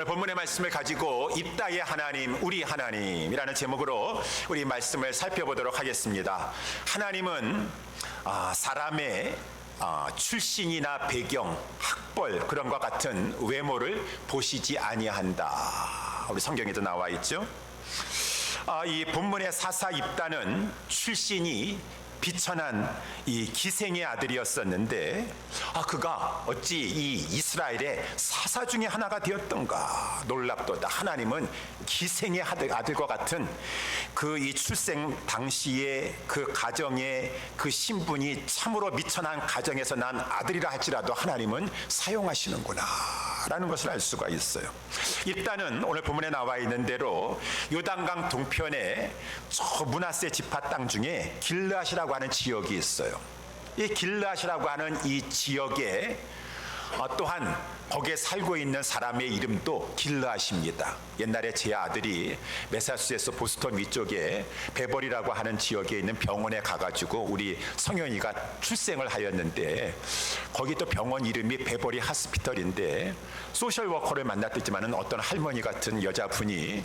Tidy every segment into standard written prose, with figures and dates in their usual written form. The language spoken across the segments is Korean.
본문의 말씀을 가지고 입다의 하나님, 우리 하나님이라는 제목으로 우리 말씀을 살펴보도록 하겠습니다. 하나님은 사람의 출신이나 배경, 학벌 그런 것 같은 외모를 보시지 아니한다. 우리 성경에도 나와 있죠. 이 본문의 사사 입다는 출신이 비천한 이 기생의 아들이었었는데 그가 어찌 이 이스라엘의 사사 중에 하나가 되었던가. 놀랍도다. 하나님은 기생의 아들과 같은 그 이 출생 당시에 그 가정의 그 신분이 참으로 미천한 가정에서 난 아들이라 할지라도 하나님은 사용하시는구나 라는 것을 알 수가 있어요. 일단은 오늘 본문에 나와 있는 대로 요단강 동편에 저 므낫세 지파 땅 중에 길르앗이라고 하는 지역이 있어요. 이 길르앗이라고 하는 이 지역에 또한 거기에 살고 있는 사람의 이름도 길르앗입니다. 옛날에 제 아들이 매사추세츠 보스턴 위쪽에 베버리라고 하는 지역에 있는 병원에 가가지고 우리 성현이가 출생을 하였는데 거기 또 병원 이름이 베버리 하스피털인데 소셜워커를 만났지만은 어떤 할머니 같은 여자분이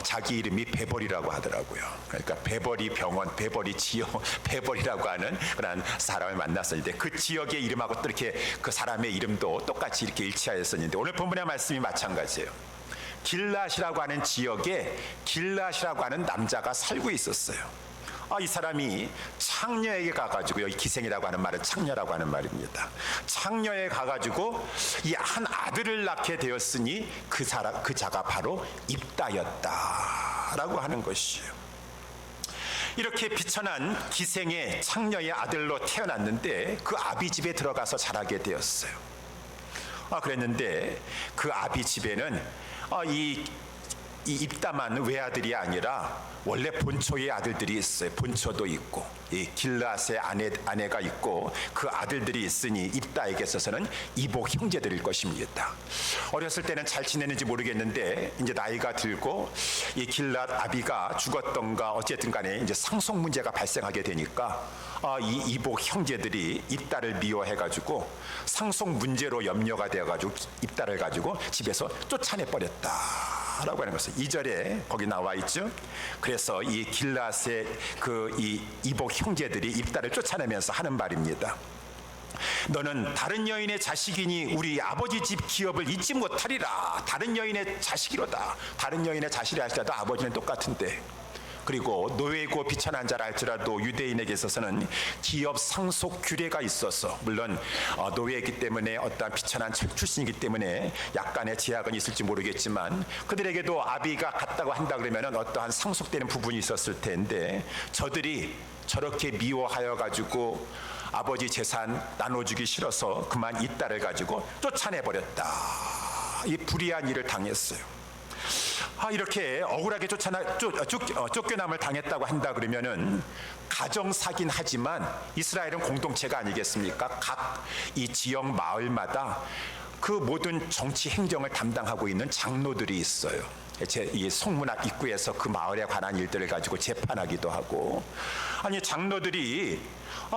자기 이름이 베버리라고 하더라고요. 그러니까 베버리 병원, 베버리 지역, 베버리라고 하는 그런 사람을 만났었는데 그 지역의 이름하고 또 이렇게 그 사람의 이름도 똑같이 이렇게 일치하였었는데 오늘 본문의 말씀이 마찬가지예요. 길르앗이라고 하는 지역에 길르앗이라고 하는 남자가 살고 있었어요. 이 사람이 창녀에게 가가지고, 여기 기생이라고 하는 말은 창녀라고 하는 말입니다. 창녀에 가가지고 이 한 아들을 낳게 되었으니 그 자가 바로 입다였다라고 하는 것이에요. 이렇게 비천한 기생의 창녀의 아들로 태어났는데 그 아비 집에 들어가서 자라게 되었어요. 그랬는데 그 아비 집에는 이 입다만 외아들이 아니라 원래 본초의 아들들이 있어요. 본초도 있고 이 길르앗의 아내가 있고 그 아들들이 있으니 입다에게 있어서는 이복 형제들일 것입니다. 어렸을 때는 잘 지내는지 모르겠는데 이제 나이가 들고 이 길르앗 아비가 죽었던가 어쨌든 간에 이제 상속 문제가 발생하게 되니까 이 이복 형제들이 입다를 미워해가지고 상속 문제로 염려가 되어가지고 입다를 가지고 집에서 쫓아내 버렸다라고 하는 것을 2절에 거기 나와 있죠. 그래서 이 길르앗의 그 이 이복 형제들이 입다를 쫓아내면서 하는 말입니다. 너는 다른 여인의 자식이니 우리 아버지 집 기업을 잊지 못하리라. 다른 여인의 자식이로다. 다른 여인의 자식이라 할지라도 아버지는 똑같은데. 그리고 노예고 비천한 자라 할지라도 유대인에게 있어서는 기업 상속 규례가 있어서, 물론 노예이기 때문에 어떠한 비천한 출신이기 때문에 약간의 제약은 있을지 모르겠지만 그들에게도 아비가 갔다고 한다 그러면 어떠한 상속되는 부분이 있었을 텐데 저들이 저렇게 미워하여 가지고 아버지 재산 나눠주기 싫어서 그만 이 딸을 가지고 쫓아내버렸다. 이 불의한 일을 당했어요. 이렇게 억울하게 쫓겨남을 당했다고 한다 그러면은 가정사긴 하지만 이스라엘은 공동체가 아니겠습니까? 각 이 지역 마을마다 그 모든 정치 행정을 담당하고 있는 장로들이 있어요. 이 성문 앞 입구에서 그 마을에 관한 일들을 가지고 재판하기도 하고, 아니 장로들이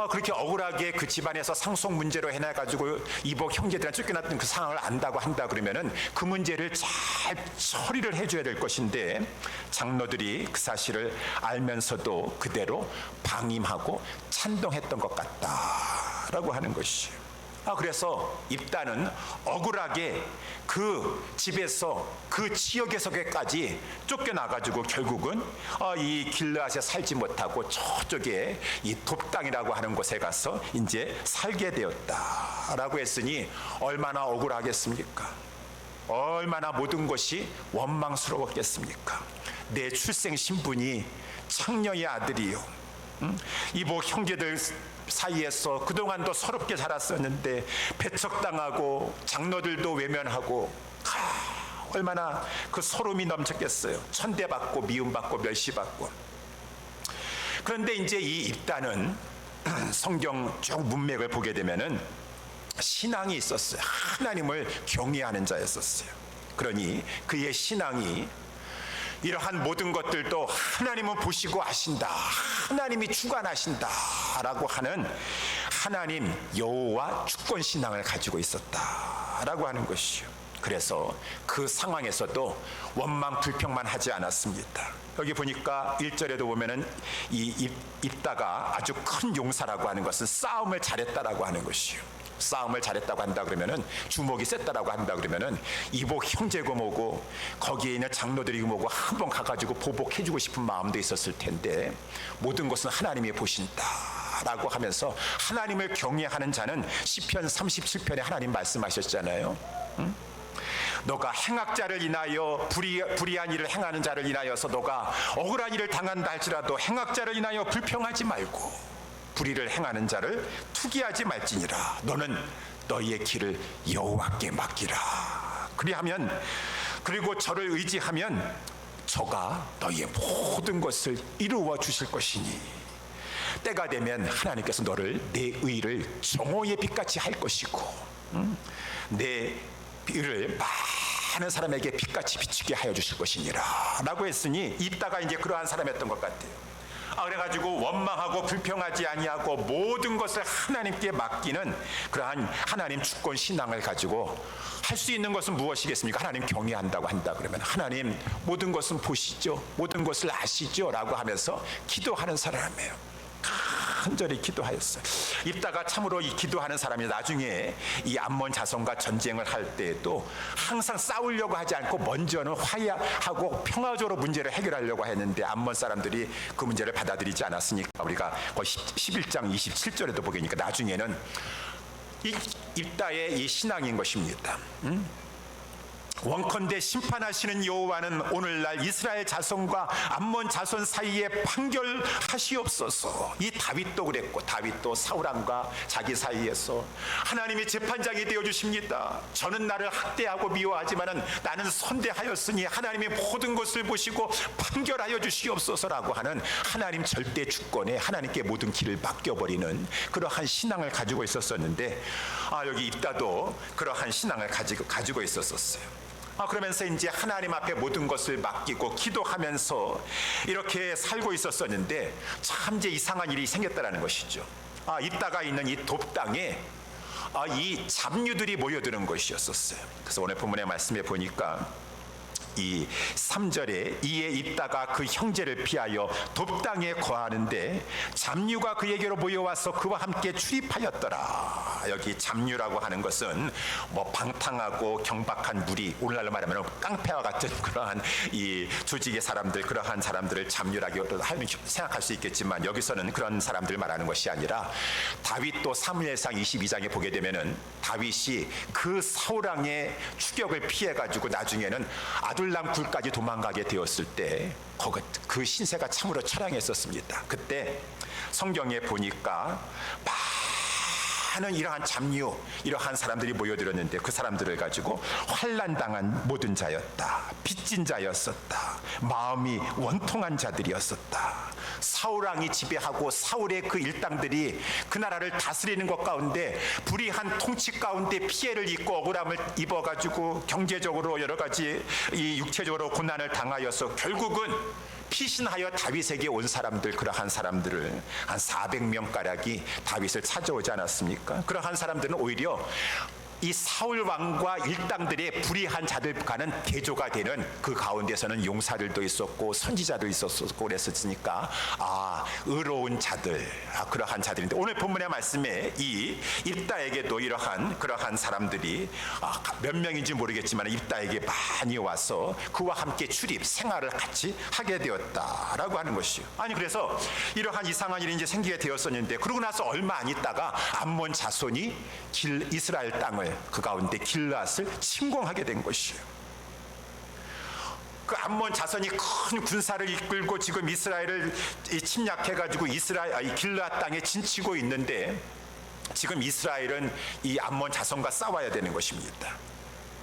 그렇게 억울하게 그 집안에서 상속 문제로 해놔가지고 이복 형제들한테 쫓겨났던 그 상황을 안다고 한다 그러면은 그 문제를 잘 처리를 해줘야 될 것인데 장로들이 그 사실을 알면서도 그대로 방임하고 찬동했던 것 같다라고 하는 것이에요. 그래서 입다는 억울하게 그 집에서 그 지역에서까지 쫓겨나가지고 결국은 이 길르앗에 살지 못하고 저쪽에 이 돕당이라고 하는 곳에 가서 이제 살게 되었다라고 했으니 얼마나 억울하겠습니까? 얼마나 모든 것이 원망스러웠겠습니까? 내 출생 신분이 창녀의 아들이요, 이복 형제들 사이에서 그동안도 서럽게 자랐었는데 배척당하고 장로들도 외면하고 얼마나 그 서름이 넘쳤겠어요. 천대받고 미움받고 멸시받고. 그런데 이제 이 입다는 성경 쭉 문맥을 보게 되면은 신앙이 있었어요. 하나님을 경외하는 자였었어요. 그러니 그의 신앙이 이러한 모든 것들도 하나님은 보시고 아신다, 하나님이 주관하신다 라고 하는 하나님 여호와 주권신앙을 가지고 있었다 라고 하는 것이요. 그래서 그 상황에서도 원망 불평만 하지 않았습니다. 여기 보니까 1절에도 보면은 이 입다가 아주 큰 용사라고 하는 것은 싸움을 잘했다라고 하는 것이요. 싸움을 잘했다고 한다 그러면은 주먹이 셌다라고 한다 그러면은 이복 형제고 뭐고 거기에 있는 장로들이고 뭐고 한번 가가지고 보복해주고 싶은 마음도 있었을 텐데 모든 것은 하나님이 보신다라고 하면서 하나님을 경외하는 자는 시편 37편에 하나님 말씀하셨잖아요. 응? 너가 행악자를 인하여 불의한 일을 행하는 자를 인하여서 너가 억울한 일을 당한다 할지라도 행악자를 인하여 불평하지 말고 불의를 행하는 자를 투기하지 말지니라. 너는 너희의 길을 여호와께 맡기라. 그리하면 그리고 저를 의지하면 저가 너희의 모든 것을 이루어 주실 것이니 때가 되면 하나님께서 너를 내 의를 정오의 빛같이 할 것이고 내 의를 많은 사람에게 빛같이 비추게 하여 주실 것이니라 라고 했으니 입다가 이제 그러한 사람이었던 것 같아요. 그래가지고 원망하고 불평하지 아니하고 모든 것을 하나님께 맡기는 그러한 하나님 주권 신앙을 가지고 할 수 있는 것은 무엇이겠습니까? 하나님 경외한다고 한다 그러면 하나님 모든 것은 보시죠, 모든 것을 아시죠 라고 하면서 기도하는 사람이에요. 간절히 기도하였어요. 입다가 참으로 이 기도하는 사람이 나중에 이 암몬 자손과 전쟁을 할 때에도 항상 싸우려고 하지 않고 먼저는 화해하고 평화적으로 문제를 해결하려고 했는데 암몬 사람들이 그 문제를 받아들이지 않았으니까 우리가 거의 11장 27절에도 보니까 나중에는 이 입다의 이 신앙인 것입니다. 원컨대 심판하시는 여호와는 오늘날 이스라엘 자손과 암몬 자손 사이에 판결하시옵소서. 이 다윗도 그랬고 다윗도 사울왕과 자기 사이에서 하나님이 재판장이 되어주십니다. 저는 나를 학대하고 미워하지만은 나는 선대하였으니 하나님이 모든 것을 보시고 판결하여 주시옵소서라고 하는 하나님 절대 주권에 하나님께 모든 길을 맡겨버리는 그러한 신앙을 가지고 있었었는데 여기 입다도 그러한 신앙을 가지고 있었어요. 그러면서 이제 하나님 앞에 모든 것을 맡기고 기도하면서 이렇게 살고 있었었는데 참 이제 이상한 일이 생겼다라는 것이죠. 입다가 있는 이 돕당에 이 잡류들이 모여드는 것이었었어요. 그래서 오늘 본문의 말씀에 보니까 이 3절에 이에 입다가 그 형제를 피하여 돕당에 거하는데 잡류가 그에게로 모여와서 그와 함께 출입하였더라. 여기 잡류라고 하는 것은 뭐 방탕하고 경박한 무리, 오늘날로 말하면 깡패와 같은 그러한 이 조직의 사람들, 그러한 사람들을 잡류라고 생각할 수 있겠지만 여기서는 그런 사람들 말하는 것이 아니라 다윗도 사무엘상 22장에 보게 되면은 다윗이 그 사울왕의 추격을 피해가지고 나중에는 아둘람 굴까지 도망가게 되었을 때 그 신세가 참으로 처량했었습니다. 그때 성경에 보니까 많은 이러한 잡류, 이러한 사람들이 모여들었는데 그 사람들을 가지고 환난당한 모든 자였다, 빚진 자였었다, 마음이 원통한 자들이었었다. 사울왕이 지배하고 사울의 그 일당들이 그 나라를 다스리는 것 가운데 불의한 통치 가운데 피해를 입고 억울함을 입어가지고 경제적으로 여러 가지 이 육체적으로 고난을 당하여서 결국은 피신하여 다윗에게 온 사람들, 그러한 사람들을 한 400명가량이 다윗을 찾아오지 않았습니까? 그러한 사람들은 오히려 이 사울 왕과 일당들의 불의한 자들과는 대조가 되는 그 가운데서는 용사들도 있었고 선지자도 있었고 그랬으니까 의로운 자들, 그러한 자들인데 오늘 본문의 말씀에 이 입다에게도 이러한 그러한 사람들이 몇 명인지 모르겠지만 입다에게 많이 와서 그와 함께 출입 생활을 같이 하게 되었다라고 하는 것이요. 그래서 이러한 이상한 일이 이제 생기게 되었었는데 그러고 나서 얼마 안 있다가 암몬 자손이 이스라엘 땅을 그 가운데 길앗을 침공하게 된 것이에요. 그 암몬 자손이 큰 군사를 이끌고 지금 이스라엘을 침략해가지고 길앗 땅에 진치고 있는데 지금 이스라엘은 이 암몬 자손과 싸워야 되는 것입니다.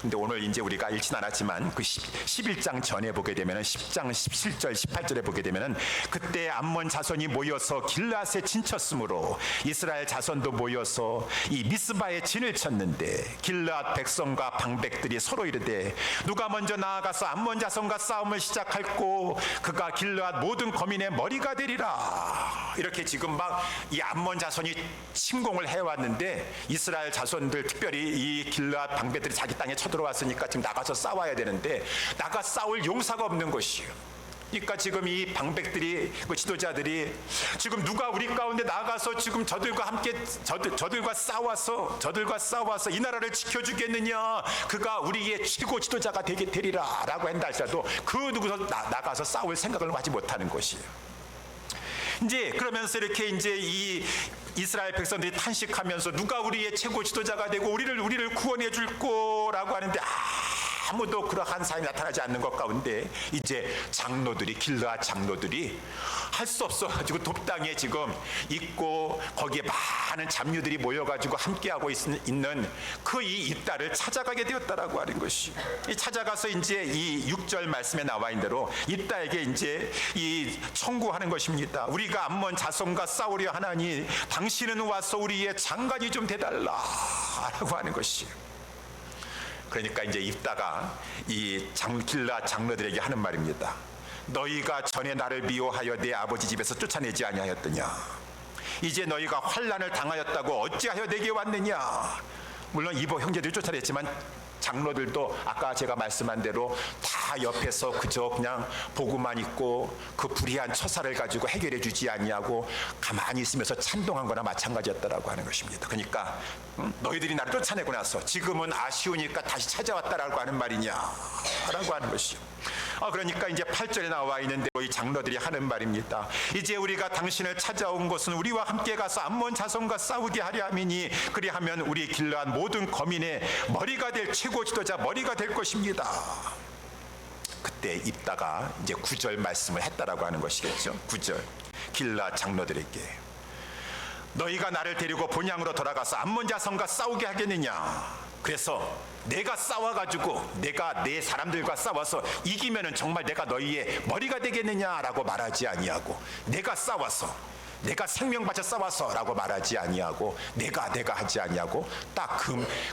근데 오늘 이제 우리가 읽진 않았지만 그 11장 전에 보게 되면은 10장 17절 18절에 보게 되면은 그때 암몬 자손이 모여서 길앗에 진쳤으므로 이스라엘 자손도 모여서 이 미스바에 진을 쳤는데 길앗 백성과 방백들이 서로 이르되 누가 먼저 나아가서 암몬 자손과 싸움을 시작할고 그가 길앗 모든 거민의 머리가 되리라. 이렇게 지금 막 이 암몬 자손이 침공을 해왔는데 이스라엘 자손들 특별히 이 길앗 방백들이 자기 땅에 쳐들어왔으니까 지금 나가서 싸워야 되는데 나가 싸울 용사가 없는 것이에요. 그러니까 지금 이 방백들이, 그 지도자들이 지금 누가 우리 가운데 나가서 지금 저들과 함께 저들과 싸워서 이 나라를 지켜주겠느냐, 그가 우리의 최고 지도자가 되리라라고 한다 할지라도 그 누구도 나가서 싸울 생각을 하지 못하는 것이에요. 이제 그러면서 이렇게 이제 이 이스라엘 백성들이 탄식하면서 누가 우리의 최고 지도자가 되고 우리를 구원해 줄 거라고 하는데 아무도 그러한 사람이 나타나지 않는 것 가운데 이제 장로들이, 길르앗 장로들이 할 수 없어가지고 돕당에 지금 있고 거기에 많은 잡류들이 모여가지고 함께하고 있는 그 이 입다를 찾아가게 되었다라고 하는 것이, 이 찾아가서 이제 이 6절 말씀에 나와 있는 대로 입다에게 이제 이 청구하는 것입니다. 우리가 암몬 자손과 싸우려 하나니 당신은 와서 우리의 장관이 좀 되달라라고 하는 것이. 그러니까 이제 입다가 이 길르앗 장로들에게 하는 말입니다. 너희가 전에 나를 미워하여 내 아버지 집에서 쫓아내지 아니하였더냐? 이제 너희가 환난을 당하였다고 어찌하여 내게 왔느냐? 물론 이보 형제들이 쫓아냈지만 장로들도 아까 제가 말씀한 대로 다 옆에서 그저 그냥 보고만 있고 그 불의한 처사를 가지고 해결해 주지 아니하고 가만히 있으면서 찬동한 거나 마찬가지였다라고 하는 것입니다. 그러니까 너희들이 나를 쫓아내고 나서 지금은 아쉬우니까 다시 찾아왔다라고 하는 말이냐라고 하는 것이요. 그러니까 이제 8절에 나와 있는데 이 장로들이 하는 말입니다. 이제 우리가 당신을 찾아온 것은 우리와 함께 가서 암몬 자손과 싸우게 하려 함이니 그리하면 우리 길르앗 모든 거민의 머리가 될 최고 지도자 머리가 될 것입니다. 그때 입다가 이제 9절 말씀을 했다라고 하는 것이겠죠. 9절 길르앗 장로들에게 너희가 나를 데리고 본향으로 돌아가서 암몬 자손과 싸우게 하겠느냐? 그래서 내가 싸워가지고 내가 내 사람들과 싸워서 이기면은 정말 내가 너희의 머리가 되겠느냐라고 말하지 아니하고, 내가 싸워서 내가 생명 바쳐 싸워서라고 말하지 아니하고, 내가 하지 아니하고 딱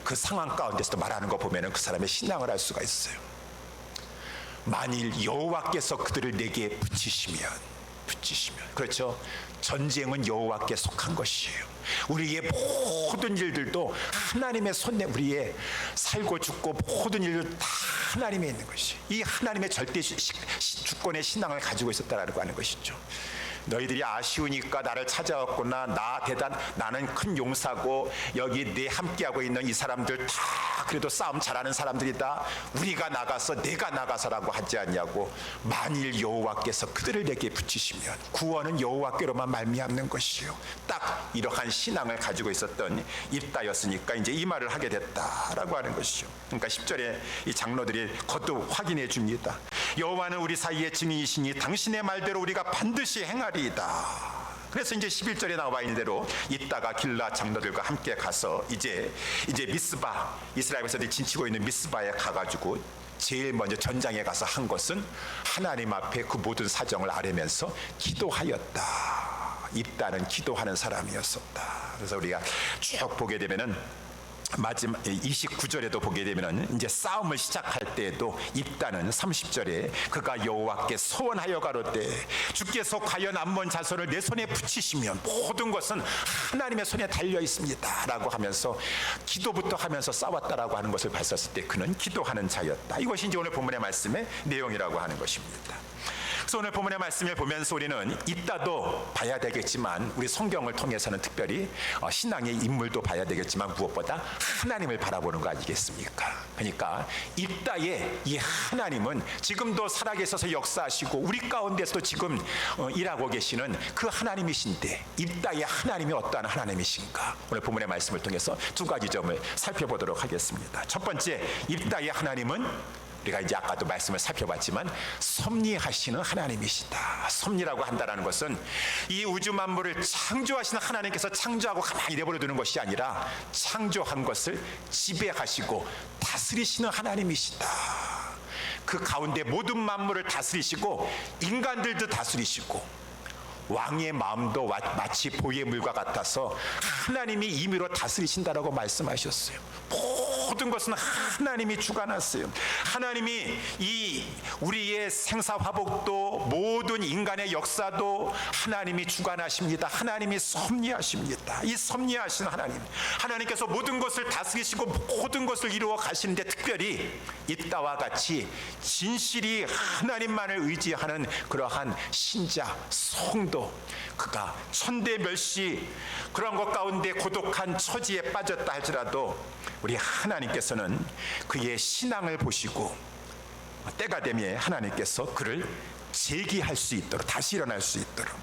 그 상황 가운데서도 말하는 거 보면은 그 사람의 신앙을 알 수가 있어요. 만일 여호와께서 그들을 내게 붙이시면, 그렇죠? 전쟁은 여호와께 속한 것이에요. 우리의 모든 일들도 하나님의 손에, 우리의 살고 죽고 모든 일들 다 하나님에 있는 것이, 이 하나님의 절대 주권의 신앙을 가지고 있었다라고 하는 것이죠. 너희들이 아쉬우니까 나를 찾아왔구나, 나는 큰 용사고 여기 내 함께하고 있는 이 사람들 다 그래도 싸움 잘하는 사람들이다, 우리가 나가서 내가 나가서라고 하지 않냐고. 만일 여호와께서 그들을 내게 붙이시면 구원은 여호와께로만 말미암는 것이요. 딱 이러한 신앙을 가지고 있었던 입다였으니까 이제 이 말을 하게 됐다라고 하는 것이죠. 그러니까 10절에 이 장로들이 거듭 확인해 줍니다. 여호와는 우리 사이의 증인이시니 당신의 말대로 우리가 반드시 행하리이다. 그래서 이제 11절에 나와 있는 대로 이따가 길르앗 장로들과 함께 가서 이제 미스바, 이스라엘 백성들이 진치고 있는 미스바에 가가지고 제일 먼저 전장에 가서 한 것은 하나님 앞에 그 모든 사정을 아뢰면서 기도하였다. 입다는 기도하는 사람이었었다. 그래서 우리가 쭉 보게 되면은 마지막 29절에도 보게 되면 이제 싸움을 시작할 때에도 입다는 30절에 그가 여호와께 소원하여 가로되 주께서 과연 암몬 자손을 내 손에 붙이시면 모든 것은 하나님의 손에 달려 있습니다 라고 하면서 기도부터 하면서 싸웠다라고 하는 것을 봤었을 때 그는 기도하는 자였다. 이것이 이제 오늘 본문의 말씀의 내용이라고 하는 것입니다. 그래서 오늘 본문의 말씀을 보면서 우리는 입다도 봐야 되겠지만, 우리 성경을 통해서는 특별히 신앙의 인물도 봐야 되겠지만 무엇보다 하나님을 바라보는 거 아니겠습니까? 그러니까 입다의 이 하나님은 지금도 살아계셔서 역사하시고 우리 가운데서도 지금 일하고 계시는 그 하나님이신데, 입다의 하나님이 어떠한 하나님이신가? 오늘 본문의 말씀을 통해서 두 가지 점을 살펴보도록 하겠습니다. 첫 번째, 입다의 하나님은 우리가 이제 아까도 말씀을 살펴봤지만 섭리하시는 하나님이시다. 섭리라고 한다는 것은 이 우주 만물을 창조하시는 하나님께서 창조하고 가만히 내버려 두는 것이 아니라 창조한 것을 지배하시고 다스리시는 하나님이시다. 그 가운데 모든 만물을 다스리시고 인간들도 다스리시고, 왕의 마음도 마치 보의 물과 같아서 하나님이 임의로 다스리신다라고 말씀하셨어요. 모든 것은 하나님이 주관하세요. 하나님이 이 우리의 생사화복도 모든 인간의 역사도 하나님이 주관하십니다. 하나님이 섭리하십니다. 이 섭리하신 하나님께서 모든 것을 다스리시고 모든 것을 이루어 가시는데, 특별히 이따와 같이 진실이 하나님만을 의지하는 그러한 신자 성도, 그가 천대멸시 그런 것 가운데 고독한 처지에 빠졌다 할지라도 우리 하나님께서는 그의 신앙을 보시고 때가 되면 하나님께서 그를 재기할 수 있도록, 다시 일어날 수 있도록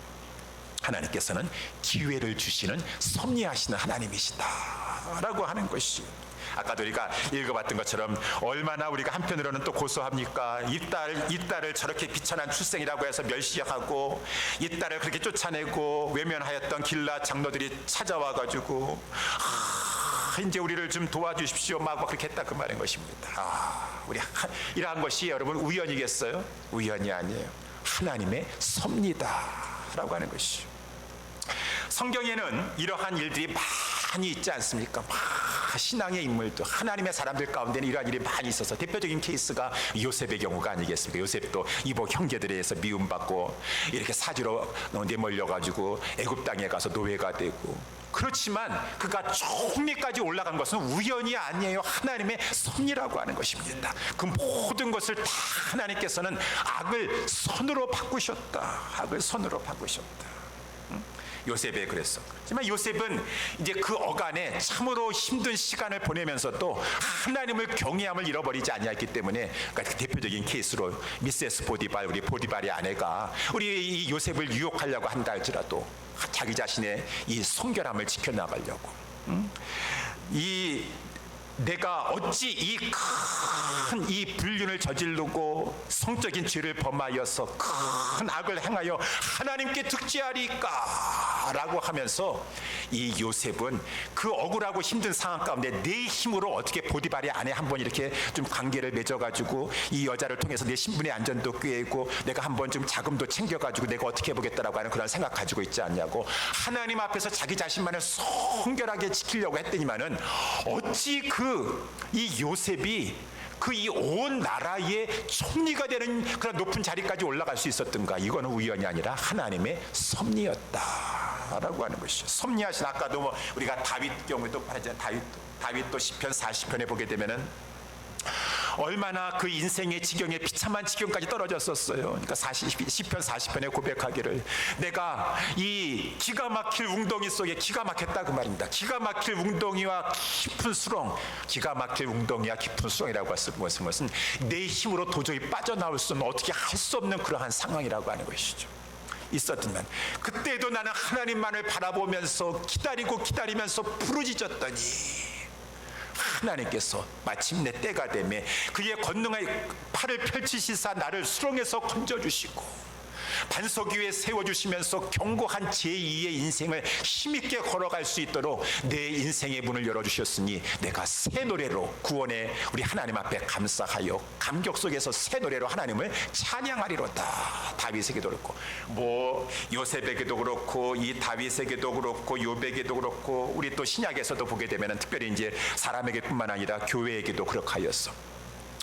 하나님께서는 기회를 주시는 섭리하시는 하나님이시다라고 하는 것이, 아까도 우리가 읽어봤던 것처럼 얼마나 우리가 한편으로는 또 고소합니까? 이 딸을 저렇게 비천한 출생이라고 해서 멸시하고, 이 딸을 그렇게 쫓아내고 외면하였던 길앗 장로들이 찾아와가지고 이제 우리를 좀 도와주십시오 막 그렇게 했다, 그 말인 것입니다. 우리 이러한 것이 여러분 우연이겠어요? 우연이 아니에요. 하나님의 섭리다라고 하는 것이. 성경에는 이러한 일들이 많이 있지 않습니까? 신앙의 인물도, 하나님의 사람들 가운데는 이러한 일이 많이 있어서 대표적인 케이스가 요셉의 경우가 아니겠습니까? 요셉도 이복 형제들에 의해서 미움받고 이렇게 사지로 내몰려가지고 애굽 땅에 가서 노예가 되고, 그렇지만 그가 총리까지 올라간 것은 우연이 아니에요. 하나님의 섭리라고 하는 것입니다. 그 모든 것을 다 하나님께서는 악을 선으로 바꾸셨다. 악을 선으로 바꾸셨다. 요셉에 그랬어. 하지만 요셉은 이제 그 어간에 참으로 힘든 시간을 보내면서도 하나님을 경외함을 잃어버리지 아니했기 때문에, 그러니까 대표적인 케이스로 미세스 보디발, 우리 보디발의 아내가 우리 이 요셉을 유혹하려고 한다 할지라도 자기 자신의 이 성결함을 지켜나가려고, 내가 어찌 이 큰 이 불륜을 저지르고 성적인 죄를 범하여서 큰 악을 행하여 하나님께 득죄하리까 라고 하면서 이 요셉은 그 억울하고 힘든 상황 가운데 내 힘으로 어떻게 보디발의 아내 한번 이렇게 좀 관계를 맺어가지고 이 여자를 통해서 내 신분의 안전도 꾀고 내가 한번 좀 자금도 챙겨가지고 내가 어떻게 해보겠다라고 하는 그런 생각 가지고 있지 않냐고, 하나님 앞에서 자기 자신만을 성결하게 지키려고 했더니만은 어찌 이 요셉이 그 이 온 나라의 총리가 되는 그런 높은 자리까지 올라갈 수 있었던가? 이거는 우연이 아니라 하나님의 섭리였다라고 하는 것이죠. 섭리하신, 아까도 뭐 우리가 다윗 경우도 말하잖아요. 다윗도 시편 40편에 보게 되면은 얼마나 그 인생의 지경에 비참한 지경까지 떨어졌었어요. 그러니까 시편 40편에 고백하기를, 내가 이 기가 막힐 웅덩이 속에, 기가 막혔다 그 말입니다. 기가 막힐 웅덩이와 깊은 수렁, 기가 막힐 웅덩이와 깊은 수렁이라고 했을 것은 내 힘으로 도저히 빠져나올 수는, 어떻게 할 수 없는 그러한 상황이라고 하는 것이죠. 있었지만 그때도 나는 하나님만을 바라보면서 기다리면서 부르짖었더니 하나님께서 마침내 때가 되매 그의 권능의 팔을 펼치시사 나를 수렁에서 건져주시고 반석 위에 세워주시면서 견고한 제2의 인생을 힘있게 걸어갈 수 있도록 내 인생의 문을 열어주셨으니 내가 새 노래로 구원의 우리 하나님 앞에 감사하여 감격 속에서 새 노래로 하나님을 찬양하리로다. 다윗에게도 그렇고 뭐 요셉에게도 그렇고 이 다윗에게도 그렇고 욥에게도 그렇고 우리 또 신약에서도 보게 되면 특별히 이제 사람에게뿐만 아니라 교회에게도 그렇게 하였어.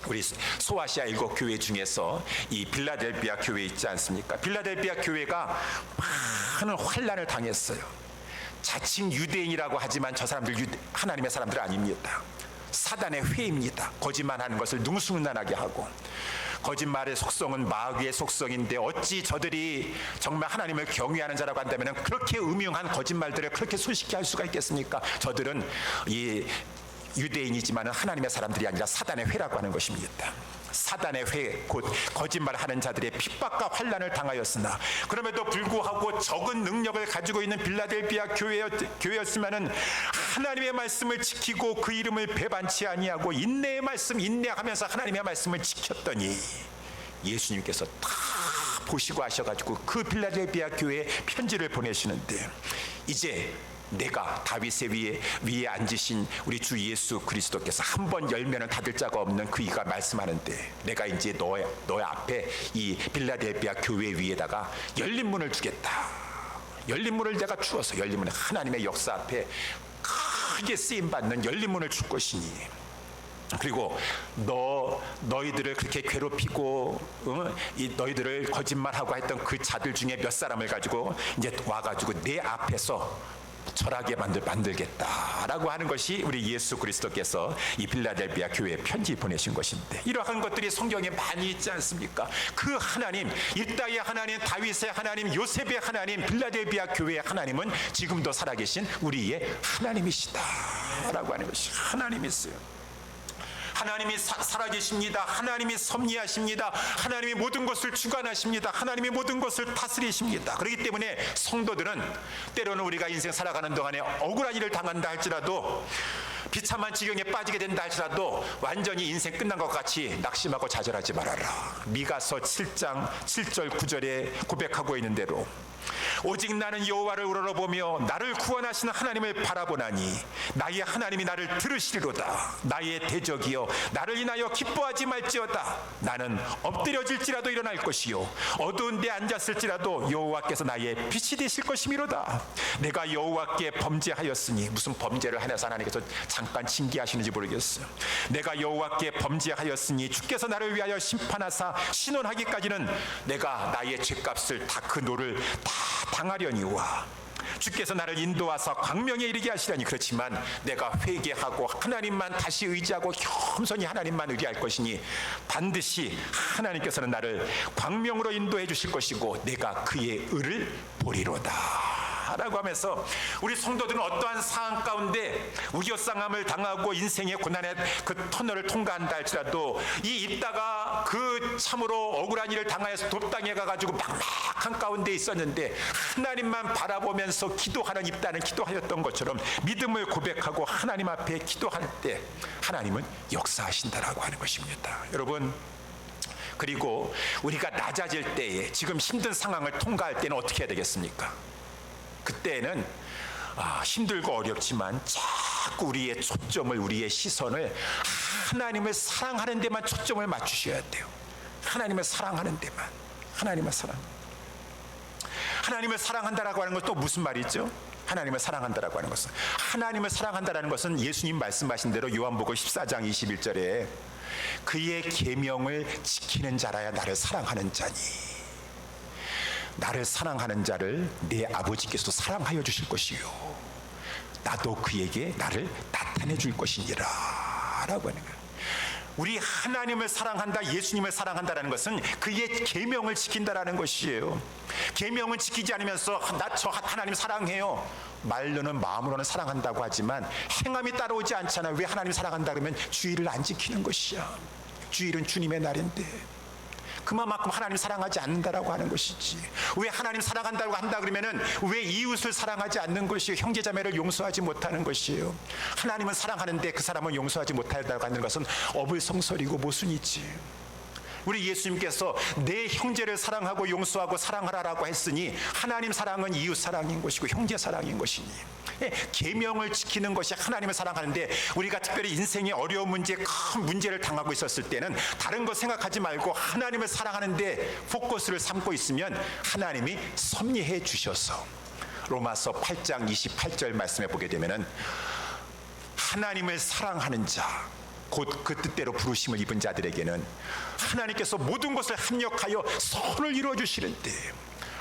우리 소아시아 7교회 중에서 이 빌라델비아 교회 있지 않습니까? 빌라델비아 교회가 많은 환난을 당했어요. 자칭 유대인이라고 하지만 저 사람들 하나님의 사람들 아닙니다. 사단의 회입니다. 거짓말하는 것을 능수능란하게 하고, 거짓말의 속성은 마귀의 속성인데 어찌 저들이 정말 하나님을 경외하는 자라고 한다면 그렇게 음흉한 거짓말들을 그렇게 손쉽게 할 수가 있겠습니까? 저들은 이 유대인이지만 하나님의 사람들이 아니라 사단의 회라고 하는 것입니다. 사단의 회, 곧 거짓말하는 자들의 핍박과 환난을 당하였으나 그럼에도 불구하고 적은 능력을 가지고 있는 빌라델비아 교회였지만은 하나님의 말씀을 지키고 그 이름을 배반치 아니하고 인내의 말씀 인내하면서 하나님의 말씀을 지켰더니 예수님께서 다 보시고 하셔가지고 그 빌라델비아 교회에 편지를 보내시는데, 이제 내가 다윗의 위에 앉으신 우리 주 예수 그리스도께서 한 번 열면은 닫을 자가 없는 그 이가 말씀하는데, 내가 이제 너의 앞에 이 빌라델비아 교회 위에다가 열린 문을 주겠다. 열린 문을 내가 주어서, 열린 문을 하나님의 역사 앞에 크게 쓰임받는 열린 문을 줄 것이니 그리고 너희들을 그렇게 괴롭히고 너희들을 거짓말하고 했던 그 자들 중에 몇 사람을 가지고 이제 와가지고 내 앞에서 절하게 만들겠다라고 하는 것이 우리 예수 그리스도께서 이 빌라델비아 교회에 편지 보내신 것인데, 이러한 것들이 성경에 많이 있지 않습니까? 그 하나님, 입다의 하나님, 다윗의 하나님, 요셉의 하나님, 빌라델비아 교회의 하나님은 지금도 살아계신 우리의 하나님이시다라고 하는 것이 하나님이 있어요. 하나님이 살아계십니다. 하나님이 섭리하십니다. 하나님이 모든 것을 주관하십니다. 하나님이 모든 것을 다스리십니다. 그렇기 때문에 성도들은 때로는 우리가 인생 살아가는 동안에 억울한 일을 당한다 할지라도, 비참한 지경에 빠지게 된다 할지라도 완전히 인생 끝난 것 같이 낙심하고 좌절하지 말아라. 미가서 7장 7절 9절에 고백하고 있는 대로, 오직 나는 여호와를 우러러보며 나를 구원하시는 하나님을 바라보나니 나의 하나님이 나를 들으시리로다. 나의 대적이여 나를 인하여 기뻐하지 말지어다. 나는 엎드려질지라도 일어날 것이요 어두운 데 앉았을지라도 여호와께서 나의 빛이 되실 것이미로다. 내가 여호와께 범죄하였으니, 무슨 범죄를 하나서 하나님께서 잠깐 징계하시는지 모르겠어요. 내가 여호와께 범죄하였으니 주께서 나를 위하여 심판하사 신원하기까지는 내가 나의 죄값을 다, 그 노를 다 당하려니와 주께서 나를 인도하사 광명에 이르게 하시라니. 그렇지만 내가 회개하고 하나님만 다시 의지하고 겸손히 하나님만 의뢰할 것이니 반드시 하나님께서는 나를 광명으로 인도해 주실 것이고 내가 그의 의를 보리로다 라고 하면서, 우리 성도들은 어떠한 상황 가운데 우겨쌍함을 당하고 인생의 고난의 그 터널을 통과한다 할지라도, 이 입다가 그 참으로 억울한 일을 당하여서 돕당해 가가지고 막막한 가운데 있었는데 하나님만 바라보면서 기도하는 입다는 기도하였던 것처럼 믿음을 고백하고 하나님 앞에 기도할 때 하나님은 역사하신다라고 하는 것입니다. 여러분, 그리고 우리가 낮아질 때에, 지금 힘든 상황을 통과할 때는 어떻게 해야 되겠습니까? 그때는 힘들고 어렵지만 자꾸 우리의 초점을, 우리의 시선을 하나님을 사랑하는 데만 초점을 맞추셔야 돼요. 하나님을 사랑하는 데만. 하나님을 사랑한다라고 하는 건 또 무슨 말이죠? 하나님을 사랑한다라고 하는 것은, 하나님을 사랑한다라는 것은 예수님 말씀하신 대로 요한복음 14장 21절에 그의 계명을 지키는 자라야 나를 사랑하는 자니, 나를 사랑하는 자를 내 아버지께서 사랑하여 주실 것이요 나도 그에게 나를 나타내 줄 것이니라 라고 하는 거예요. 우리 하나님을 사랑한다, 예수님을 사랑한다라는 것은 그의 계명을 지킨다라는 것이에요. 계명을 지키지 않으면서 저 하나님 사랑해요, 말로는 마음으로는 사랑한다고 하지만 행함이 따라오지 않잖아요. 왜 하나님 사랑한다 그러면 주일을 안 지키는 것이야. 주일은 주님의 날인데 그만큼 하나님 사랑하지 않는다라고 하는 것이지. 왜 하나님 사랑한다고 한다 그러면은 왜 이웃을 사랑하지 않는 것이요, 형제자매를 용서하지 못하는 것이에요. 하나님은 사랑하는데 그 사람은 용서하지 못한다고 하는 것은 어불성설이고 모순이지. 우리 예수님께서 내 형제를 사랑하고 용서하고 사랑하라라고 했으니 하나님 사랑은 이웃 사랑인 것이고 형제 사랑인 것이니, 계명을 지키는 것이 하나님을 사랑하는데, 우리가 특별히 인생의 어려운 문제, 큰 문제를 당하고 있었을 때는 다른 거 생각하지 말고 하나님을 사랑하는데 포커스를 삼고 있으면 하나님이 섭리해 주셔서, 로마서 8장 28절 말씀에 보게 되면은 하나님을 사랑하는 자, 곧 그 뜻대로 부르심을 입은 자들에게는 하나님께서 모든 것을 합력하여 선을 이루어 주시는데,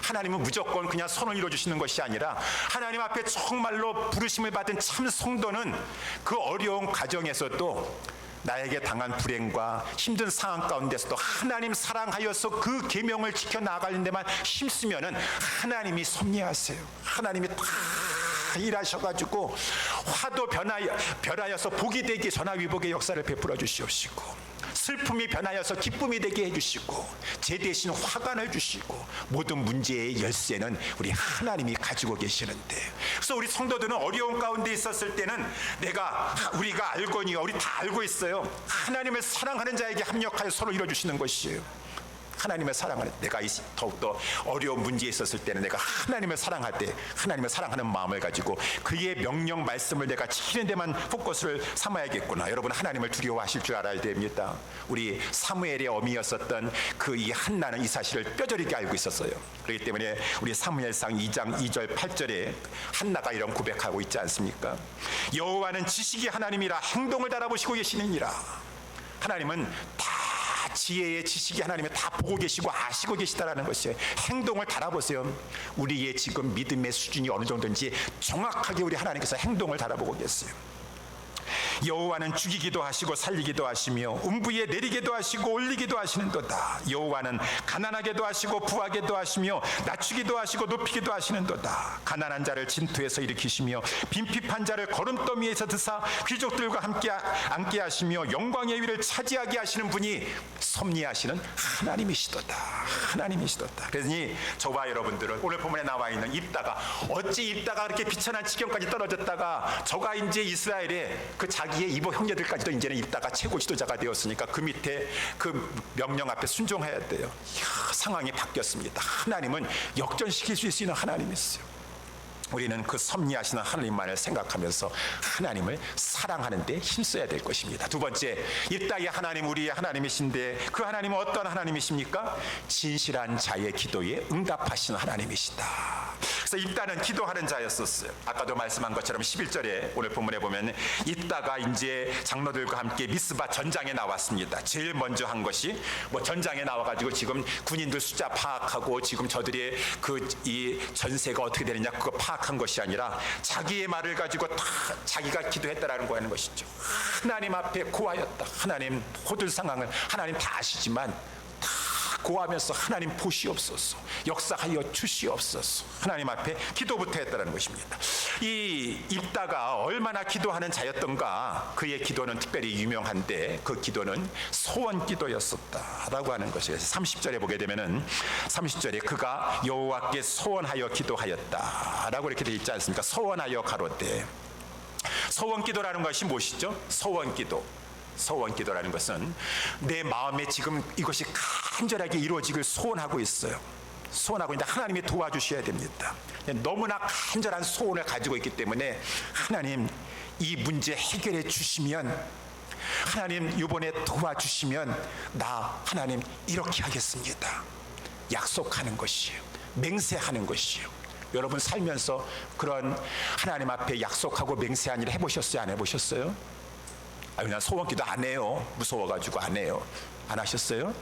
하나님은 무조건 그냥 선을 이루어 주시는 것이 아니라 하나님 앞에 정말로 부르심을 받은 참 성도는 그 어려운 가정에서도, 나에게 당한 불행과 힘든 상황 가운데서도 하나님 사랑하여서 그 계명을 지켜 나가는 데만 힘쓰면은 하나님이 섭리하세요. 하나님이 다 일하셔가지고 화도 변하여서 복이 되게 전화위복의 역사를 베풀어 주시옵시고, 슬픔이 변하여서 기쁨이 되게 해주시고, 제 대신 화관을 주시고, 모든 문제의 열쇠는 우리 하나님이 가지고 계시는데, 그래서 우리 성도들은 어려운 가운데 있었을 때는 우리가 알거니와 우리 다 알고 있어요. 하나님을 사랑하는 자에게 합력하여 서로 이루어주시는 것이에요. 하나님을 사랑하는, 내가 더욱더 어려운 문제에 있었을 때는 내가 하나님을 사랑할 때 하나님을 사랑하는 마음을 가지고 그의 명령 말씀을 내가 지키는 데만 포커스를 삼아야겠구나. 여러분, 하나님을 두려워하실 줄 알아야 됩니다. 우리 사무엘의 어미였었던 그 이 한나는 이 사실을 뼈저리게 알고 있었어요. 그렇기 때문에 우리 사무엘상 2장 2절 8절에 한나가 이런 고백하고 있지 않습니까? 여호와는 지식이 하나님이라 행동을 달아보시고 계시느니라. 하나님은 다 지혜의 지식이 하나님이 다 보고 계시고 아시고 계시다라는 것이에요. 행동을 달아보세요. 우리의 지금 믿음의 수준이 어느 정도인지 정확하게 우리 하나님께서 행동을 달아보고 계세요. 여호와는 죽이기도 하시고 살리기도 하시며 음부에 내리게도 하시고 올리기도 하시는도다. 여호와는 가난하게도 하시고 부하게도 하시며 낮추기도 하시고 높이기도 하시는도다. 가난한 자를 진토에서 일으키시며 빈핍한 자를 거름더미에서 드사 귀족들과 함께 앉게 하시며 영광의 위를 차지하게 하시는 분이 섭리하시는 하나님이시도다. 하나님이시도다. 그러니 저와 여러분들은 오늘 본문에 나와 있는 입다가, 어찌 입다가 그렇게 비천한 지경까지 떨어졌다가 저가 이제 이스라엘의 그 자기의 이보 형제들까지도 이제는 입다가 최고 지도자가 되었으니까 그 밑에 그 명령 앞에 순종해야 돼요. 이야, 상황이 바뀌었습니다. 하나님은 역전시킬 수 있는 하나님이었어요. 우리는 그 섭리하시는 하나님만을 생각하면서 하나님을 사랑하는 데 힘써야 될 것입니다. 두 번째, 입다의 하나님, 우리의 하나님이신데 그 하나님은 어떤 하나님이십니까? 진실한 자의 기도에 응답하시는 하나님이시다. 그래서 입다는 기도하는 자였었어요. 아까도 말씀한 것처럼 11절에 오늘 본문에 보면 입다가 이제 장로들과 함께 미스바 전장에 나왔습니다. 제일 먼저 한 것이 뭐 전장에 나와가지고 지금 군인들 숫자 파악하고 지금 저들의 그 이 전세가 어떻게 되느냐 그거 파악한 것이 아니라 자기의 말을 가지고 다 자기가 기도했다라는 거 하는 것이죠. 하나님 앞에 고하였다. 하나님 모든 상황을 하나님 다 아시지만 다 고하면서 하나님 보시옵소서, 역사하여 주시옵소서, 하나님 앞에 기도부터 했다는 것입니다. 이 입다가 얼마나 기도하는 자였던가, 그의 기도는 특별히 유명한데 그 기도는 소원 기도였었다라고 하는 것이에요. 30절에 보게 되면은 30절에 그가 여호와께 소원하여 기도하였다라고 이렇게 되어 있지 않습니까? 소원하여 가로되. 소원 기도라는 것이 무엇이죠? 소원 기도. 소원 기도라는 것은 내 마음에 지금 이것이 간절하게 이루어지길 소원하고 있어요. 소원하고 있는데 하나님이 도와주셔야 됩니다. 너무나 간절한 소원을 가지고 있기 때문에 하나님 이 문제 해결해 주시면, 하나님 이번에 도와주시면 나 하나님 이렇게 하겠습니다. 약속하는 것이에요. 맹세하는 것이에요. 여러분 살면서 그런 하나님 앞에 약속하고 맹세한 일 해보셨어요? 안 해보셨어요? 난 소원기도 안 해요. 무서워가지고 안 해요. 안 하셨어요?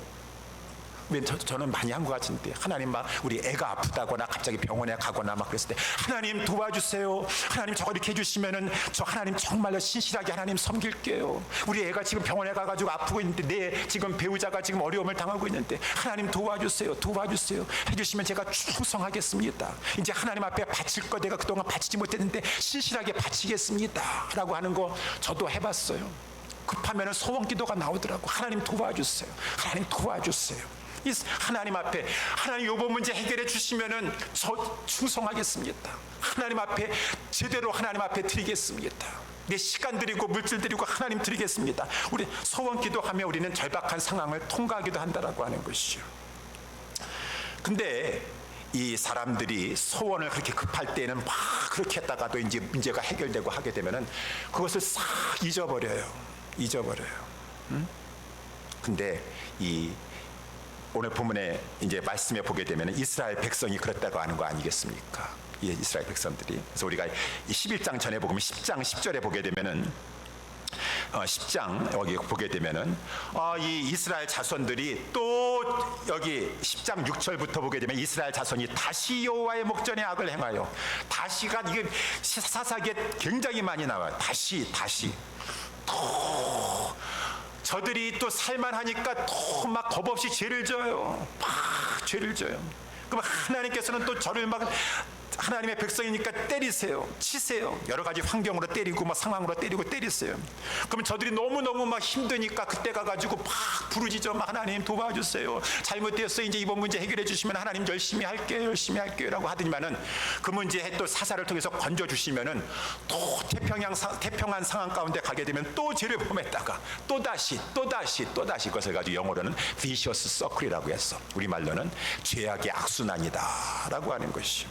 왜 저는 많이 한 것 같은데, 하나님 막 우리 애가 아프다거나 갑자기 병원에 가거나 막 그랬을 때 하나님 도와주세요. 하나님 저거 이렇게 해주시면은 저 하나님 정말로 신실하게 하나님 섬길게요. 우리 애가 지금 병원에 가가지고 아프고 있는데, 내 지금 배우자가 지금 어려움을 당하고 있는데 하나님 도와주세요. 도와주세요. 해주시면 제가 충성하겠습니다. 이제 하나님 앞에 바칠 거 내가 그동안 바치지 못했는데 신실하게 바치겠습니다 라고 하는 거 저도 해봤어요. 급하면 소원 기도가 나오더라고. 하나님 도와주세요. 하나님 도와주세요. 이 하나님 앞에 하나님 이번 문제 해결해 주시면은 저 충성하겠습니다. 하나님 앞에 제대로 하나님 앞에 드리겠습니다. 내 시간 드리고 물질 드리고 하나님 드리겠습니다. 우리 소원 기도하며 우리는 절박한 상황을 통과하기도 한다라고 하는 것이죠. 근데 이 사람들이 소원을 그렇게 급할 때는 막 그렇게 했다가도 이제 문제가 해결되고 하게 되면은 그것을 싹 잊어버려요. 근데 이 오늘 본문에 이제 말씀에 보게 되면 이스라엘 백성이 그랬다고 하는 거 아니겠습니까? 예, 이스라엘 백성들이. 그래서 우리가 11장 전에 보면 10장 10절에 보게 되면은 10장 여기 보게 되면은 이 이스라엘 자손들이 또 여기 10장 6절부터 보게 되면 이스라엘 자손이 다시 여호와의 목전에 악을 행하여, 다시가 이게 사사기에 굉장히 많이 나와요. 다시 또 저들이 또 살만하니까 또 막 겁없이 죄를 져요. 막 죄를 져요. 그럼 하나님께서는 또 저를 막 하나님의 백성이니까 때리세요, 치세요. 여러 가지 환경으로 때리고 뭐 상황으로 때리고 때리세요. 그러면 저들이 너무너무 막 힘드니까 그때 가가지고 막 부르짖어. 막 하나님 도와주세요, 잘못되었어요, 이제 이번 문제 해결해 주시면 하나님 열심히 할게요, 열심히 할게요 라고 하더니만은 그 문제에 또 사사를 통해서 건져주시면은 또 태평한 상황 가운데 가게 되면 또 죄를 범했다가 또다시 그것을 가지고 영어로는 vicious circle이라고 해서 우리말로는 죄악의 악순환이다 라고 하는 것이죠.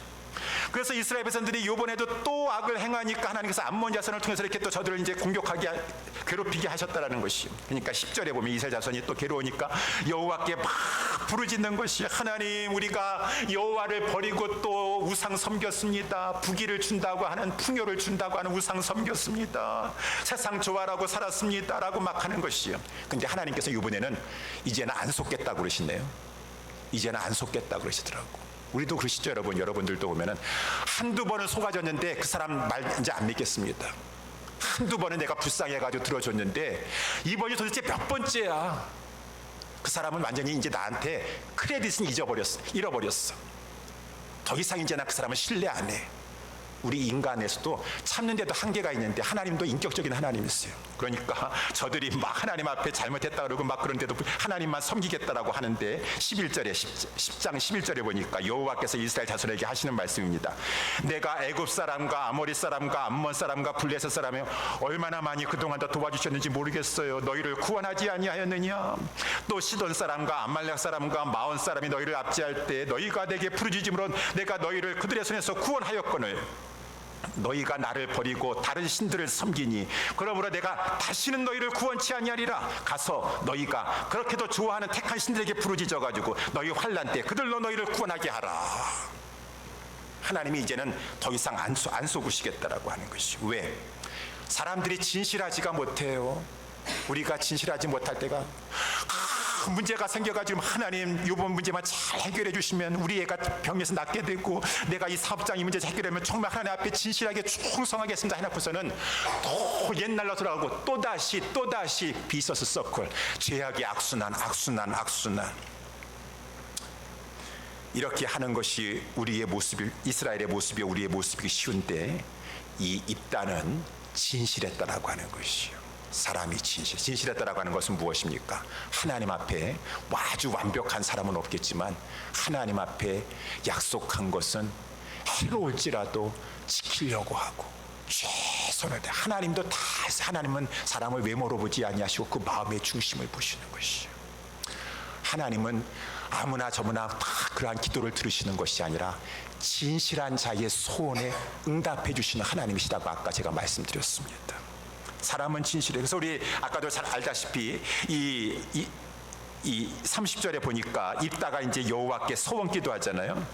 그래서 이스라엘 백성들이 이번에도 또 악을 행하니까 하나님께서 암몬 자손을 통해서 이렇게 또 저들을 이제 공격하게 괴롭히게 하셨다라는 것이요. 그러니까 10절에 보면 이스라엘 자손이 또 괴로우니까 여호와께 막 부르짖는 것이, 하나님 우리가 여호와를 버리고 또 우상 섬겼습니다. 부귀를 준다고 하는, 풍요를 준다고 하는 우상 섬겼습니다. 세상 좋아라고 살았습니다 라고 막 하는 것이요. 근데 하나님께서 이번에는 이제는 안 속겠다고 그러시네요. 이제는 안 속겠다고 그러시더라고. 우리도 그러시죠, 여러분. 여러분들도 보면은 한두 번은 속아줬는데 그 사람 말 이제 안 믿겠습니다. 한두 번은 내가 불쌍해가지고 들어줬는데 이번이 도대체 몇 번째야. 그 사람은 완전히 이제 나한테 크레딧은 잃어버렸어. 더 이상 이제 나 그 사람을 신뢰 안 해. 우리 인간에서도 참는데도 한계가 있는데 하나님도 인격적인 하나님이세요. 그러니까 저들이 막 하나님 앞에 잘못했다 그러고 막 그런데도 하나님만 섬기겠다라고 하는데 11절에 10장 11절에 보니까 여호와께서 이스라엘 자손에게 하시는 말씀입니다. 내가 애굽 사람과 아모리 사람과 암몬 사람과 블레셋 사람이 얼마나 많이 그동안 다 도와주셨는지 모르겠어요. 너희를 구원하지 아니하였느냐. 또 시돈 사람과 아말렉 사람과 마온 사람이 너희를 압제할 때 너희가 내게 부르짖음으로 내가 너희를 그들의 손에서 구원하였거늘 너희가 나를 버리고 다른 신들을 섬기니 그러므로 내가 다시는 너희를 구원치 아니하리라. 가서 너희가 그렇게도 좋아하는 택한 신들에게 부르짖어 가지고 너희 환난 때 그들로 너희를 구원하게 하라. 하나님이 이제는 더 이상 안 속으시겠다라고 하는 것이. 왜? 사람들이 진실하지가 못해요. 우리가 진실하지 못할 때가 문제가 생겨가지고 하나님 이번 문제만 잘 해결해 주시면 우리 애가 병에서 낫게 되고 내가 이 사업장 이 문제 해결하면 정말 하나님 앞에 진실하게 충성하겠습니다 해놓고서는 또 옛날로 돌아가고 또다시 비서스 서클, 죄악의 악순환. 이렇게 하는 것이 우리의 모습이, 이스라엘의 모습이 우리의 모습이기 쉬운데 이 입단은 진실했다라고 하는 것이요. 사람이 진실했다라고 하는 것은 무엇입니까? 하나님 앞에 아주 완벽한 사람은 없겠지만 하나님 앞에 약속한 것은 해로울지라도 지키려고 하고 최선을 다해. 하나님도 다 하나님은 사람을 외모로 보지 아니하시고 그 마음의 중심을 보시는 것이죠. 하나님은 아무나 저무나 다 그러한 기도를 들으시는 것이 아니라 진실한 자의 소원에 응답해 주시는 하나님이시다고 아까 제가 말씀드렸습니다. 사람은 진실해. 그래서 우리 아까도 잘 알다시피 이 30절에 보니까 입다가 이제 여호와께 소원 기도하잖아요.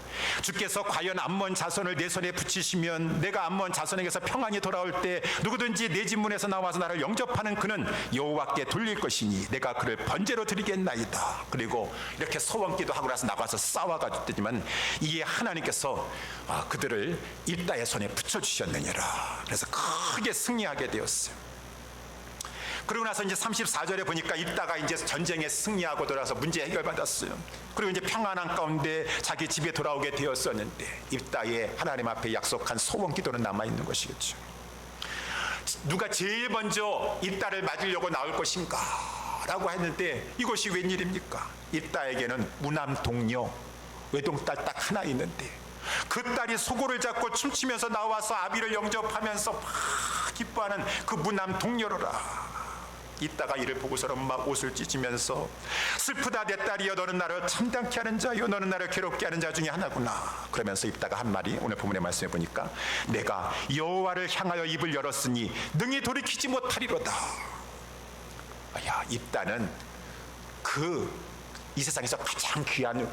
주께서 과연 암몬 자손을 내 손에 붙이시면 내가 암몬 자손에게서 평안히 돌아올 때 누구든지 내 집 문에서 나와서 나를 영접하는 그는 여호와께 돌릴 것이니 내가 그를 번제로 드리겠나이다. 그리고 이렇게 소원 기도하고 나서 나가서 싸워가지고지만 이에 하나님께서 그들을 입다의 손에 붙여주셨느니라. 그래서 크게 승리하게 되었어요. 그리고 나서 이제 34절에 보니까 입다가 이제 전쟁에 승리하고 돌아서 문제 해결받았어요. 그리고 이제 평안한 가운데 자기 집에 돌아오게 되었었는데 입다의 하나님 앞에 약속한 소원 기도는 남아있는 것이겠죠. 누가 제일 먼저 입다를 맞으려고 나올 것인가 라고 했는데 이것이 웬일입니까? 입다에게는 무남 동료 외동딸 딱 하나 있는데 그 딸이 소고를 잡고 춤추면서 나와서 아비를 영접하면서 막 기뻐하는 그 무남 동료로라. 이따가 이를 보고서는 막 옷을 찢으면서 슬프다 내 딸이여 너는 나를 참담케 하는 자여 너는 나를 괴롭게 하는 자 중에 하나구나. 그러면서 입다가 한 말이 오늘 본문의 말씀에 보니까 내가 여호와를 향하여 입을 열었으니 능히 돌이키지 못하리로다. 입다는 이 세상에서 가장 귀한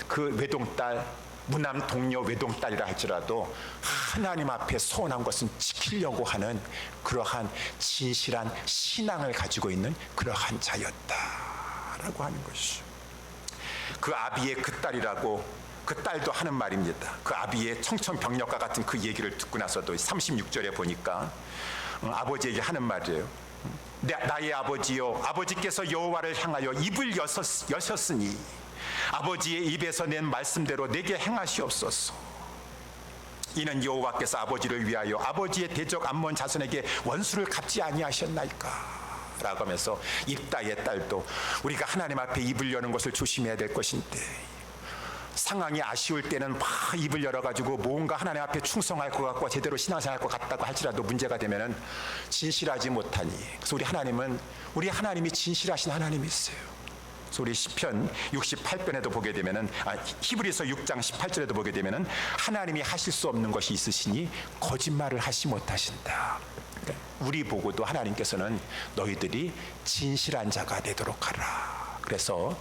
그 외동딸 무남 동료 외동딸이라 할지라도 하나님 앞에 소원한 것은 지키려고 하는 그러한 진실한 신앙을 가지고 있는 그러한 자였다라고 하는 것이죠. 그 아비의 그 딸이라고 그 딸도 하는 말입니다. 그 아비의 청천벽력과 같은 그 얘기를 듣고 나서도 36절에 보니까 아버지에게 하는 말이에요. 나의 아버지요 아버지께서 여호와를 향하여 입을 여셨으니 아버지의 입에서 낸 말씀대로 내게 행하시옵소서. 이는 여호와께서 아버지를 위하여 아버지의 대적 암몬 자손에게 원수를 갚지 아니하셨나이까 라고 하면서 입다의 딸도 우리가 하나님 앞에 입을 여는 것을 조심해야 될 것인데, 상황이 아쉬울 때는 막 입을 열어가지고 뭔가 하나님 앞에 충성할 것 같고 제대로 신앙생활할 것 같다고 할지라도 문제가 되면은 진실하지 못하니, 그래서 우리 하나님이 진실하신 하나님이세요. 그래서 우리 시편 68편에도 보게 되면은 히브리서 6장 18절에도 보게 되면은 하나님이 하실 수 없는 것이 있으시니 거짓말을 하시 못하신다. 그러니까 우리 보고도 하나님께서는 너희들이 진실한 자가 되도록 하라. 그래서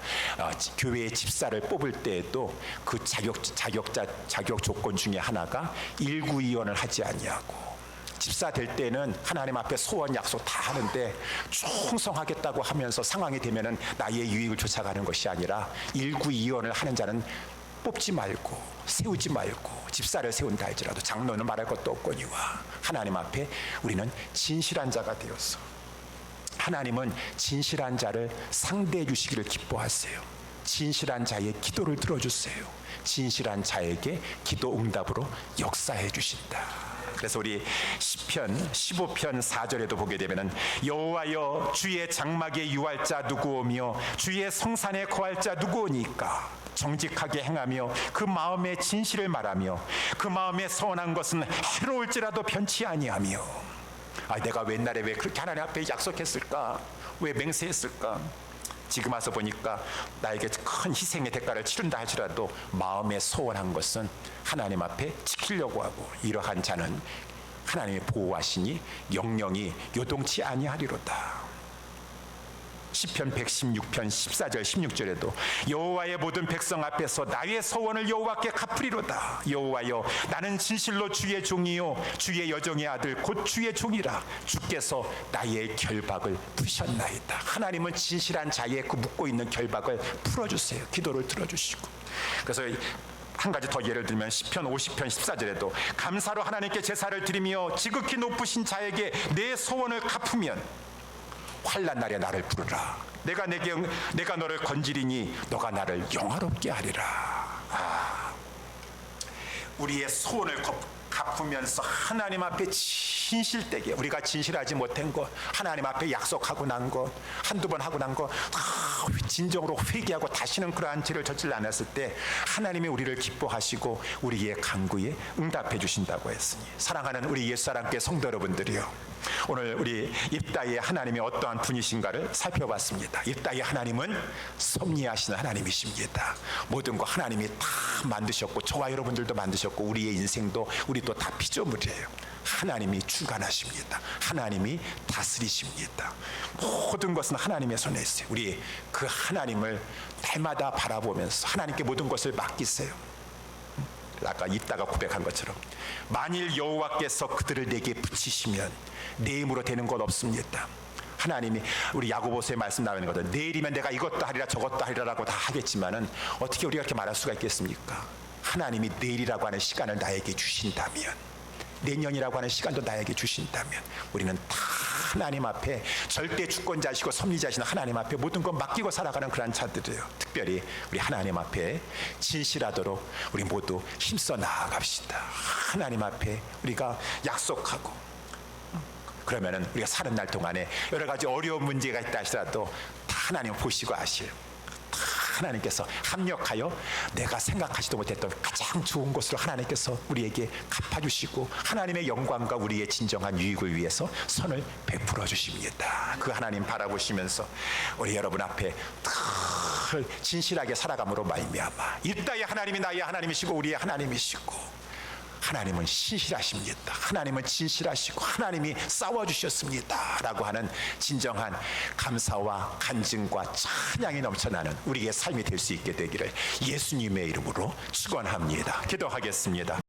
교회의 집사를 뽑을 때에도 그 자격 조건 중에 하나가 일구이원을 하지 아니하고, 집사 될 때는 하나님 앞에 소원 약속 다 하는데 충성하겠다고 하면서 상황이 되면은 나의 유익을 쫓아가는 것이 아니라 일구이원을 하는 자는 뽑지 말고 세우지 말고, 집사를 세운다 할지라도 장로는 말할 것도 없거니와 하나님 앞에 우리는 진실한 자가 되어서, 하나님은 진실한 자를 상대해 주시기를 기뻐하세요. 진실한 자의 기도를 들어주세요. 진실한 자에게 기도 응답으로 역사해 주신다. 그래서 우리 시편 15편 4절에도 보게 되면은 여호와여 주의 장막에 유할 자 누구오며 주의 성산에 거할 자 누구오니까, 정직하게 행하며 그 마음의 진실을 말하며 그 마음에 선한 것은 해로울지라도 변치 아니하며. 내가 옛날에 왜 그렇게 하나님 앞에 약속했을까? 왜 맹세했을까? 지금 와서 보니까 나에게 큰 희생의 대가를 치른다 할지라도 마음에 소원한 것은 하나님 앞에 지키려고 하고, 이러한 자는 하나님이 보호하시니 영영이 요동치 아니하리로다. 시편 116편 14절 16절에도 여호와의 모든 백성 앞에서 나의 소원을 여호와께 갚으리로다. 여호와여 나는 진실로 주의 종이요 주의 여종의 아들 곧 주의 종이라. 주께서 나의 결박을 푸셨나이다. 하나님은 진실한 자의 그 묶고 있는 결박을 풀어주세요. 기도를 들어주시고. 그래서 한 가지 더 예를 들면 시편 50편 14절에도 감사로 하나님께 제사를 드리며 지극히 높으신 자에게 내 소원을 갚으면 환난 날에 나를 부르라. 내가 너를 건지리니 너가 나를 영화롭게 하리라. 우리의 소원을 갚으면서 하나님 앞에 진실되게, 우리가 진실하지 못한 것, 하나님 앞에 약속하고 난 것, 한두 번 하고 난 것 진정으로 회개하고 다시는 그러한 죄를 저질러 않았을 때 하나님이 우리를 기뻐하시고 우리의 간구에 응답해 주신다고 했으니, 사랑하는 우리 옛사랑교회 성도 여러분들이요, 오늘 우리 입다의 하나님이 어떠한 분이신가를 살펴봤습니다. 입다의 하나님은 섭리하시는 하나님이십니다. 모든 거 하나님이 다 만드셨고 저와 여러분들도 만드셨고 우리의 인생도 우리도 다 피조물이에요. 하나님이 주관하십니다. 하나님이 다스리십니다. 모든 것은 하나님의 손에 있어요. 우리 그 하나님을 날마다 바라보면서 하나님께 모든 것을 맡기세요. 아까 입다가 고백한 것처럼 만일 여호와께서 그들을 내게 붙이시면 내 힘으로 되는 것 없습니다. 하나님이 우리 야고보서의 말씀 나오는 거죠. 내일이면 내가 이것도 하리라 저것도 하리라라고 다 하겠지만은 어떻게 우리가 그렇게 말할 수가 있겠습니까? 하나님이 내일이라고 하는 시간을 나에게 주신다면, 내년이라고 하는 시간도 나에게 주신다면 우리는 다 하나님 앞에 절대 주권자시고 섭리자신 하나님 앞에 모든 것 맡기고 살아가는 그런 자들이에요. 특별히 우리 하나님 앞에 진실하도록 우리 모두 힘써 나아갑시다. 하나님 앞에 우리가 약속하고, 그러면은 우리가 사는 날 동안에 여러 가지 어려운 문제가 있다 하시더라도 다 하나님 보시고 아실, 하나님께서 합력하여 내가 생각하지도 못했던 가장 좋은 것으로 하나님께서 우리에게 갚아주시고 하나님의 영광과 우리의 진정한 유익을 위해서 선을 베풀어 주십니다. 그 하나님 바라보시면서 우리 여러분 앞에 늘 진실하게 살아감으로 말미암아 입다의 하나님이 나의 하나님이시고 우리의 하나님이시고, 하나님은 신실하십니다. 하나님은 진실하시고 하나님이 싸워주셨습니다 라고 하는 진정한 감사와 간증과 찬양이 넘쳐나는 우리의 삶이 될 수 있게 되기를 예수님의 이름으로 축원합니다. 기도하겠습니다.